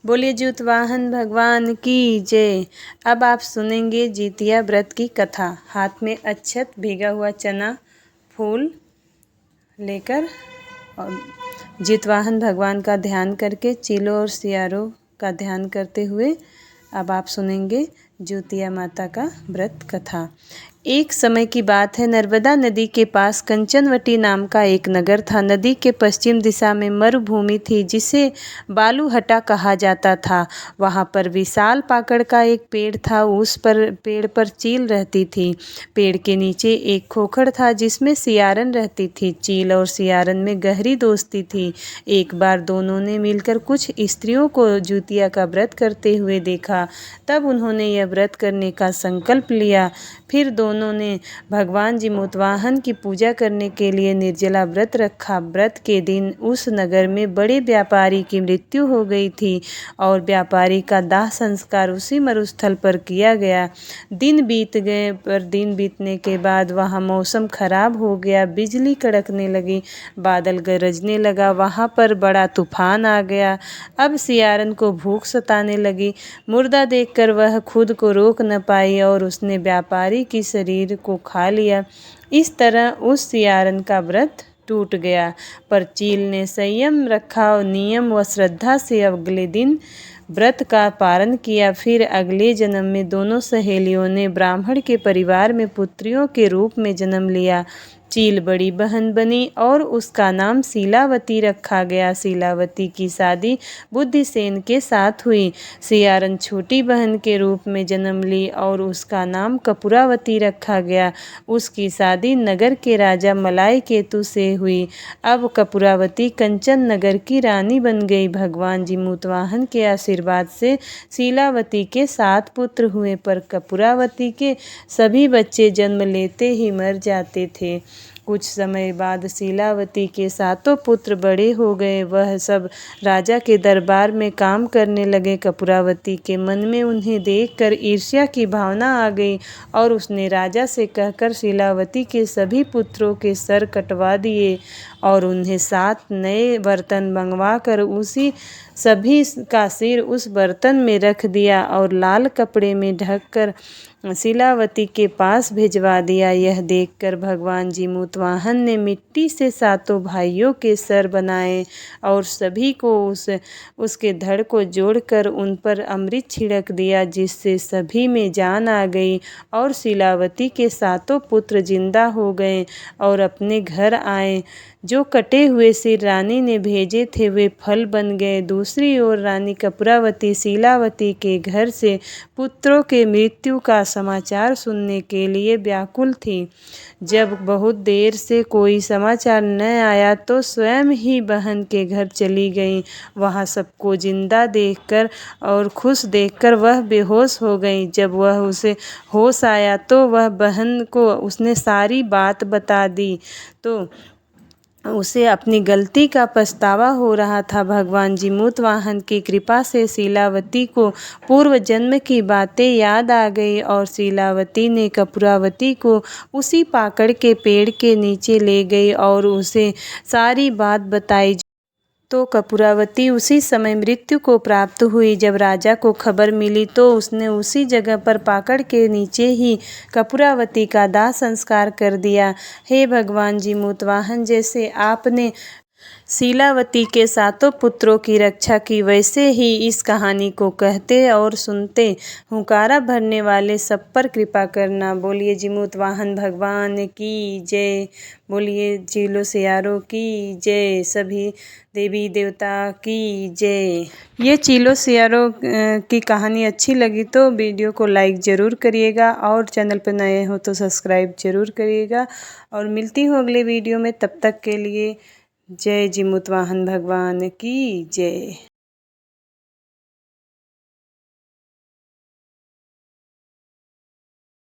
बोलिए जितवाहन भगवान की जय। अब आप सुनेंगे जितिया व्रत की कथा। हाथ में अक्षत, भीगा हुआ चना, फूल लेकर और जितवाहन भगवान का ध्यान करके चीलों और सियारों का ध्यान करते हुए अब आप सुनेंगे ज्योतिया माता का व्रत कथा। एक समय की बात है, नर्मदा नदी के पास कंचनवटी नाम का एक नगर था। नदी के पश्चिम दिशा में मरुभूमि थी जिसे बालूहटा कहा जाता था। वहाँ पर विशाल पाकड़ का एक पेड़ था। उस पर पेड़ पर चील रहती थी। पेड़ के नीचे एक खोखड़ था जिसमें सियारन रहती थी। चील और सियारन में गहरी दोस्ती थी। एक बार दोनों ने मिलकर कुछ स्त्रियों को ज्योतिया का व्रत करते हुए देखा। तब उन्होंने यह व्रत करने का संकल्प लिया। फिर दोनों ने भगवान जिमूतवाहन की पूजा करने के लिए निर्जला व्रत रखा। व्रत के दिन उस नगर में बड़े व्यापारी की मृत्यु हो गई थी और व्यापारी का दाह संस्कार उसी मरुस्थल पर किया गया। दिन बीत गए, पर दिन बीतने के बाद वहाँ मौसम खराब हो गया। बिजली कड़कने लगी, बादल गरजने लगा, वहाँ पर बड़ा तूफान आ गया। अब सियारन को भूख सताने लगी। मुर्दा देखकर वह खुद को रोक न पाई और उसने व्यापारी की शरीर को खा लिया। इस तरह उस सियारन का व्रत टूट गया। पर चील ने संयम रखा और नियम व श्रद्धा से अगले दिन व्रत का पालन किया। फिर अगले जन्म में दोनों सहेलियों ने ब्राह्मण के परिवार में पुत्रियों के रूप में जन्म लिया। चील बड़ी बहन बनी और उसका नाम शीलावती रखा गया। शीलावती की शादी बुद्धिसेन के साथ हुई। सियारन छोटी बहन के रूप में जन्म ली और उसका नाम कपूरावती रखा गया। उसकी शादी नगर के राजा मलाई केतु से हुई। अब कपूरावती कंचन नगर की रानी बन गई। भगवान जिमूतवाहन के आशीर्वाद से शीलावती के 7 पुत्र हुए, पर कपूरावती के सभी बच्चे जन्म लेते ही मर जाते थे। कुछ समय बाद शीलावती के 7 पुत्र बड़े हो गए। वह सब राजा के दरबार में काम करने लगे। कपूरावती के मन में उन्हें देखकर ईर्ष्या की भावना आ गई और उसने राजा से कहकर शीलावती के सभी पुत्रों के सर कटवा दिए और उन्हें 7 नए बर्तन मंगवा कर उसी सभी का सिर उस बर्तन में रख दिया और लाल कपड़े में ढककर शीलावती के पास भिजवा दिया। यह देखकर भगवान जिमूतवाहन ने मिट्टी से 7 भाइयों के सर बनाए और सभी को उसके धड़ को जोड़कर उन पर अमृत छिड़क दिया, जिससे सभी में जान आ गई और शीलावती के 7 पुत्र जिंदा हो गए और अपने घर आए। जो कटे हुए सिर रानी ने भेजे थे वे फल बन गए। दूसरी ओर रानी कपूरावती शीलावती के घर से पुत्रों के मृत्यु का समाचार सुनने के लिए व्याकुल थी। जब बहुत देर से कोई समाचार न आया तो स्वयं ही बहन के घर चली गई। वहाँ सबको जिंदा देखकर और खुश देखकर वह बेहोश हो गई। जब वह उसे होश आया तो वह बहन को उसने सारी बात बता दी तो उसे अपनी गलती का पछतावा हो रहा था। भगवान जिमूतवाहन की कृपा से शीलावती को पूर्व जन्म की बातें याद आ गई और शीलावती ने कपूरावती को उसी पाकड़ के पेड़ के नीचे ले गई और उसे सारी बात बताई। तो कपूरावती उसी समय मृत्यु को प्राप्त हुई। जब राजा को खबर मिली तो उसने उसी जगह पर पाकड़ के नीचे ही कपूरावती का दाह संस्कार कर दिया। हे भगवान जिमूतवाहन, जैसे आपने शीलावती के 7 पुत्रों की रक्षा की, वैसे ही इस कहानी को कहते और सुनते हुंकारा भरने वाले सब पर कृपा करना। बोलिए जिमूतवाहन भगवान की जय। बोलिए चीलों सियारों की जय। सभी देवी देवता की जय। ये चीलों सियारों की कहानी अच्छी लगी तो वीडियो को लाइक ज़रूर करिएगा और चैनल पर नए हो तो सब्सक्राइब ज़रूर करिएगा। और मिलती हूँ अगले वीडियो में, तब तक के लिए जय जिमूतवाहन भगवान की जय।